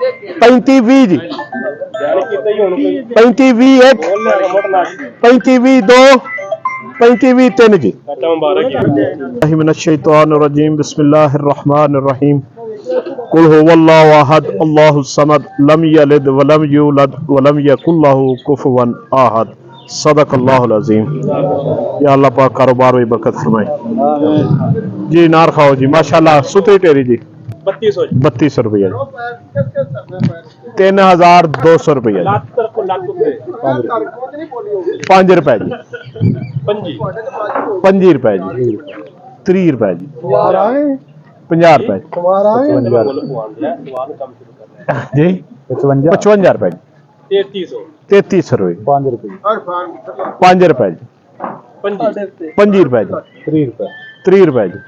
35 20 जी 35 20 1 35 20 2 35 20 3 जी। मिनश्शैतानिर्रजीम बिस्मिल्लाहिर्रहमानिर्रहीम कुल हुवल्लाहु अहद अल्लाहुस समद लम यलिद वलम यूलद वलम यकुल लहू कुफुवन अहद सदकल्लाहुल अज़ीम। या अल्लाह पाक कारोबार में बरकत फरमाए जी। नार खाओ जी माशाल्लाह। सुतरी टेरी जी 3200 रुपया 3200 रुपया 5 रुपए जी 5 रुपए जी 30 रुपए जी 50 रुपए जी 55 रुपए जी 3300 रुपये 5 रुपए जी 5 रुपए जी 30 रुपए जी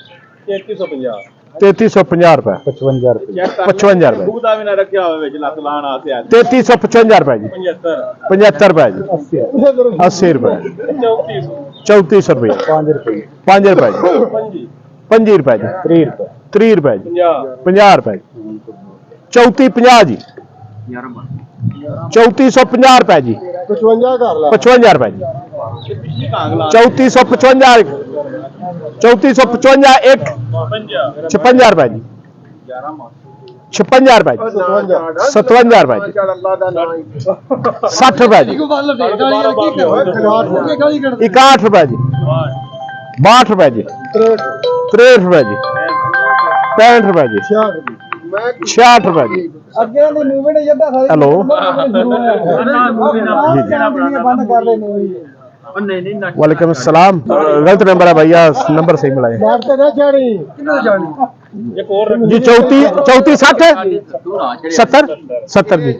3350 रुपए 55 रुपए 3355 रुपए जी 75 रुपए जी 80 रुपए 3400 रुपये 5 रुपए जी 25 रुपए जी 30 रुपए जी 50 रुपए 3450 जी 3450 रुपए जी 55 रुपए जी 3455 3455 एक 56 रुपए जी 56 रुपए 57 रुपए जी 60 रुपए जी 61 रुपए जी 62 रुपए जी 63 रुपए जी 65 रुपए जी 66 रुपए जी। हेलो वालेकुम अस्सलाम। गलत नंबर है भैया, नंबर सही मिलाए जी। 34 60 70 70 जी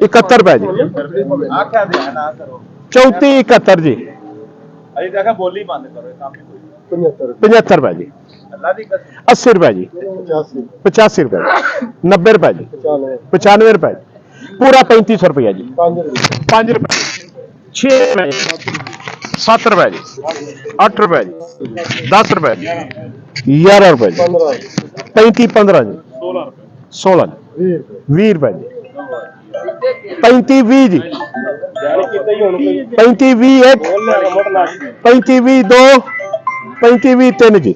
71 रुपए जी 34 71 जी 75 रुपए जी 80 रुपए जी 85 रुपए 90 रुपए जी 95 रुपए पूरा 3500 रुपया जी 5 रुपए 6 रुपए 7 रुपए जी 8 रुपए जी 10 रुपए जी 11 रुपए जी 35 15 जी 16 जी 20 रुपए जी 35 20 जी 35 20 1 35 20 2 35 20 3 जी।